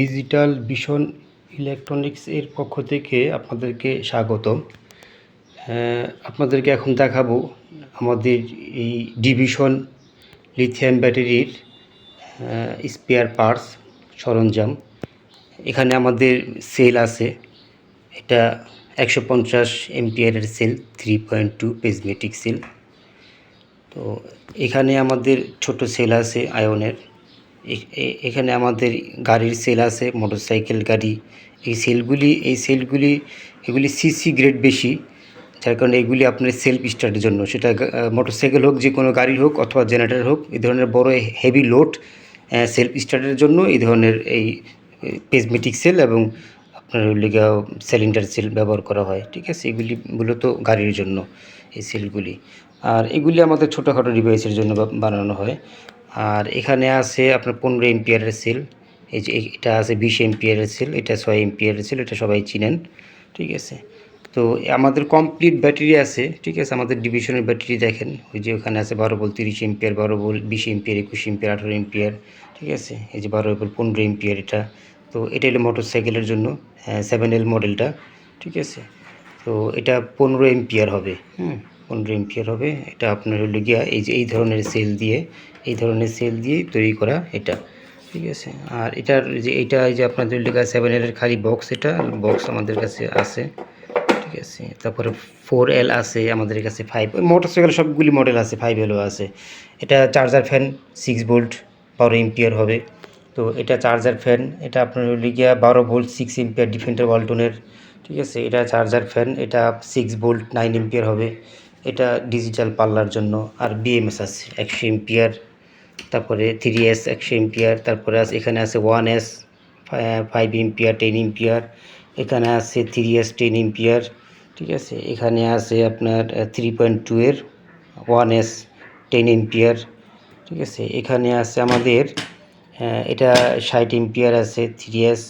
Digital vision electronics এর পক্ষ থেকে আপনাদেরকে স্বাগতম। আপনাদেরকে এখন দেখাবো আমাদের এই ডিভিশন লিথিয়াম ব্যাটারির স্পেয়ার পার্টস সরঞ্জাম। এখানে আমাদের সেল আছে, এটা 150 এমপিয়ারের সেল, 3.2 পেজমেটিক সেল। তো এখানে আমাদের ছোট সেল আছে আয়নের। এখানে আমাদের গাড়ির সেল আছে, মোটরসাইকেল গাড়ি। এই সেলগুলি এগুলি সিসি গ্রেড বেশি, যার কারণে এগুলি আপনার সেলফ স্টার্টের জন্য, সেটা মোটরসাইকেল হোক, যে কোনো গাড়ি হোক অথবা জেনারেটর হোক, এই ধরনের বড় হেভি লোড সেলফ স্টার্টের জন্য এই ধরনের এই পেজমেটিক সেল এবং আপনার সিলিন্ডার সেল ব্যবহার করা হয়। ঠিক আছে, এগুলি মূলত গাড়ির জন্য এই সেলগুলি। আর এগুলি আমাদের ছোটোখাটো ডিভাইসের জন্য বানানো হয়। আর এখানে আছে আপনার 15 এমপিয়ারের সেল, এই যে এটা আছে 20 এমপিয়ারের সেল, এটা 6 এমপিয়ারের সেল, এটা সবাই চিনেন। ঠিক আছে, তো আমাদের কমপ্লিট ব্যাটারি আছে। ঠিক আছে, আমাদের ডিভিশনের ব্যাটারি দেখেন, ওই যে ওখানে আছে 12 volt, 30 ampere, 12 volt, 20 ampere, 21 ampere, 18 ampere. ঠিক আছে, এই যে 12 ভোল্ট, 15 এমপিয়ার এটা। তো এটা হলো মোটরসাইকেলের জন্য 7L মডেলটা। ঠিক আছে, তো এটা 15 এমপিয়ার হবে। 15 এমপিয়ার হবে। এটা আপনার হলো গিয়া এই যে এই ধরনের সেল দিয়ে তৈরি করা এটা। ঠিক আছে, আর এটার যে এই যে আপনাদের লেখা 7L এর খালি বক্স, এটা বক্স আমাদের কাছে আছে। ঠিক আছে, তারপরে 4L আছে আমাদের কাছে, 5 মোটরসাইকেল সবগুলি মডেল আছে, 5Lও আছে। এটা চার্জার ফ্যান 6 ভোল্ট 12 এমপিয়ার হবে। তো এটা চার্জার ফ্যান, এটা আপনার হলো গিয়া 12 ভোল্ট 6 এমপিয়ার ডিফেন্ডার ওয়ালটনের। ঠিক আছে, এটা চার্জার ফ্যান, এটা 6 ভোল্ট 9 এমপিয়ার হবে। এটা ডিজিটাল পাল্লার জন্য। আর বিএমএস আছে 100 এমপিয়ার, তারপরে 3S 100 এমপিয়ার, তারপরে এখানে আছে 1S 5 এমপিয়ার 10 এমপিয়ার, এখানে আছে 3S 10 এমপিয়ার। ঠিক আছে, এখানে আছে আপনার 3.2 এর 1S 10 এমপিয়ার। ঠিক আছে, এখানে আছে আমাদের এটা 60 এমপিয়ার আছে 3S।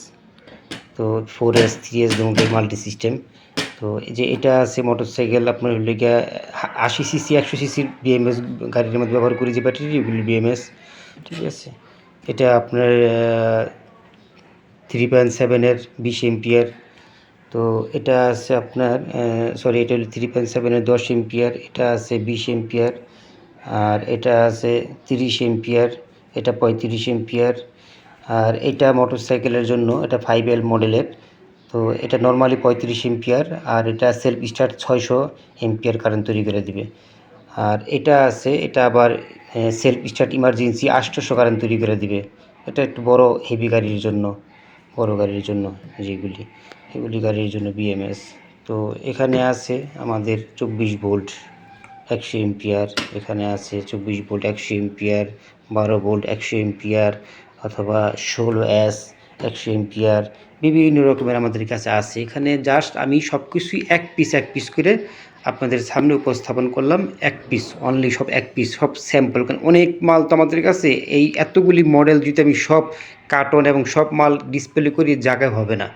তো 4S 3S দুটোই মাল্টি সিস্টেম। তো এই যে এটা আছে মোটরসাইকেল আপনার হলে গিয়া 80 সিসি 100 সিসির বিএমএস গাড়ির মধ্যে ব্যবহার করি যে ব্যাটারি, এগুলি বিএমএস। ঠিক আছে, এটা আপনার 3.7 এর 20 এমপিয়ার। তো এটা আছে আপনার এটা হলো 3.7 এর 10 এমপিয়ার, এটা আছে 20 এমপিয়ার, আর এটা আছে 30 এমপিয়ার, এটা 35 এমপিয়ার। আর এটা মোটরসাইকেলের জন্য, এটা 5L মডেলের। তো এটা নর্মালি 35 এমপিয়ার, আর এটা সেলফ স্টার্ট 600 এমপিয়ার কারেন্ট তৈরি করে দিবে। আর এটা আছে, এটা আবার সেলফ স্টার্ট ইমার্জেন্সি 800 কারেন্ট তৈরি করে দিবে। এটা একটু বড় হেভি গাড়ির জন্য, এগুলি গাড়ির জন্য বিএমএস। তো এখানে আছে আমাদের 24 ভোল্ট 100 এমপিয়ার, এখানে আছে 24 ভোল্ট 100 এমপিয়ার, 12 ভোল্ট 100 এমপিয়ার, অথবা 16S 100 এমপিয়ার, বিভিন্ন রকমের আমাদের কাছে আছে। এখানে জাস্ট আমি সব কিছুই এক পিস করে আপনাদের সামনে উপস্থাপন করলাম। এক পিস অনলি, সব এক পিস, সব স্যাম্পল। কারণ অনেক মাল তো আমাদের কাছে, এই এতগুলি মডেল যদি আমি সব কার্টন এবং সব মাল ডিসপ্লে করি জায়গায় হবে না,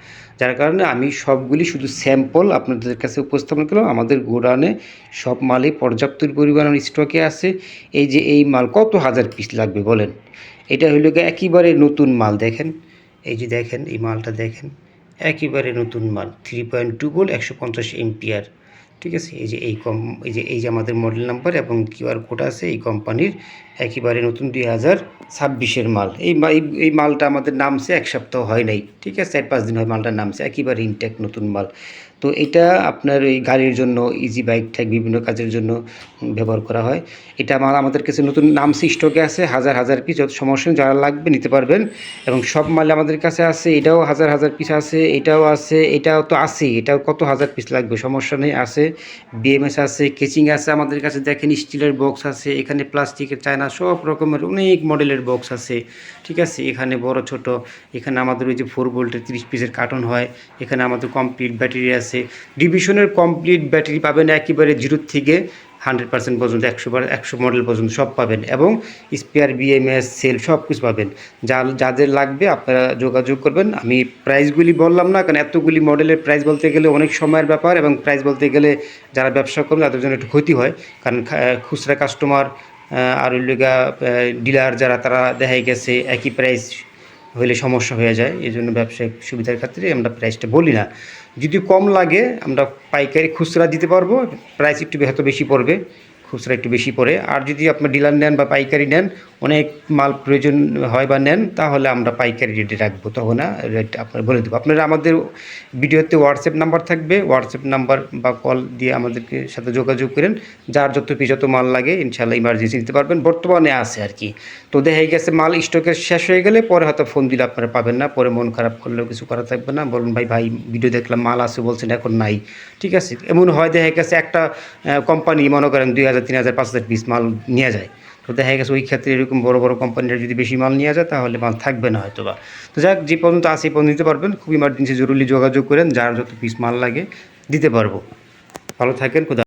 যার কারণে আমি সবগুলি শুধু স্যাম্পল আপনাদের কাছে উপস্থাপন করলাম। আমাদের গোডাউনে সব মালই পর্যাপ্ত পরিমাণ স্টকে আছে। এই যে এই মাল কত হাজার পিস লাগবে বলেন? এটা হইল গিয়ে একেবারে নতুন মাল। দেখেন, এই যে দেখেন, এই মালটা দেখেন, একেবারে নতুন মাল, 3.2 ভোল্ট 150 এমপিয়ার। ঠিক আছে, এই যে আমাদের মডেল নাম্বার এবং কিউআর কোড আছে এই কোম্পানির, একেবারে নতুন 2026-এর মাল। এই মালটা আমাদের নামছে, এক সপ্তাহ হয় নাই। ঠিক আছে, 4-5 দিন হয় মালটা নামছে, একেবারে ইনটেক নতুন মাল। তো এটা আপনার এই গাড়ির জন্য, ইজি বাইক ঠ্যাক বিভিন্ন কাজের জন্য ব্যবহার করা হয়। এটা আমাদের কাছে নতুন নামছে, স্টকে আছে হাজার পিস। যত সমস্যা যারা লাগবে নিতে পারবেন। এবং সব মাল আমাদের কাছে আছে, এটাও হাজার পিস আছে, এটাও আছে, এটাও তো আছেই, এটাও কত হাজার পিস লাগবে, সমস্যা নেই। আছে বিএমএস আছে, কেচিং আছে আমাদের কাছে। দেখেন, স্টিলের বক্স আছে, এখানে প্লাস্টিকের, চায়না, সব রকমের অনেক মডেলের বক্স আছে। ঠিক আছে, এখানে বড় ছোট, এখানে আমাদের ওই যে 4 ভোল্টের 30 পিসের কার্টন হয়। এখানে আমাদের কমপ্লিট ব্যাটারি আছে। ডিভিশনের কমপ্লিট ব্যাটারি পাবেন একেবারে 0 থেকে 100% পর্যন্ত, 100 মডেল পর্যন্ত সব পাবেন। এবং স্পেয়ার বিএমএস সেল সব কিছু পাবেন। যাদের লাগবে আপনারা যোগাযোগ করবেন। আমি প্রাইসগুলি বললাম না, কারণ এতগুলি মডেলের প্রাইস বলতে গেলে অনেক সময়ের ব্যাপার, এবং প্রাইস বলতে গেলে যারা ব্যবসা করবে তাদের জন্য একটু ক্ষতি হয়। কারণ খুচরা কাস্টমার আর ডিলার যারা, তারা দেখাই গেছে একই প্রাইস হলে সমস্যা হয়ে যায়। এই জন্য ব্যবসায়িক সুবিধার ক্ষেত্রে আমরা প্রাইসটা বলি না। যদি কম লাগে আমরা পাইকারি খুচরা দিতে পারবো, প্রাইস একটু হয়তো বেশি পড়বে, খুচরা একটু বেশি পড়ে। আর যদি আপনার ডিলার নেন বা পাইকারি নেন, অনেক মাল প্রয়োজন হয় বা নেন, তাহলে আমরা পাইকারি রেটে রাখবো, তখন রেট আপনার বলে দেবো। আপনারা আমাদের ভিডিওতে হোয়াটসঅ্যাপ নাম্বার থাকবে, হোয়াটসঅ্যাপ নাম্বার বা কল দিয়ে আমাদেরকে সাথে যোগাযোগ করেন। যার যত মাল লাগে ইনশাআল্লাহ ইমার্জেন্সি দিতে পারবেন, বর্তমানে আছে আর কি। তো দেখা গেছে মাল স্টকের শেষ হয়ে গেলে পরে হয়তো ফোন দিলে আপনারা পাবেন না, পরে মন খারাপ করলেও কিছু করা থাকবে না, বলুন ভাই ভিডিও দেখলাম মাল আছে বলছেন এখন নাই, ঠিক আছে। এমন হয় দেখা গেছে একটা কোম্পানি মনে করেন 2000, 3000, 5000 পিস মাল নিয়ে যায়, তো দেখা গেছে ওই ক্ষেত্রে এরকম বড় কোম্পানিরা যদি বেশি মাল নিয়ে যায় তাহলে মাল থাকবে না হয়তো বা। তো যাক, যে পর্যন্ত আসে এই পর্যন্ত দিতে পারবেন, খুব ইমার্জেন্সি জরুরি যোগাযোগ করেন, যার যত পিস মাল লাগে দিতে পারবো। ভালো থাকেন।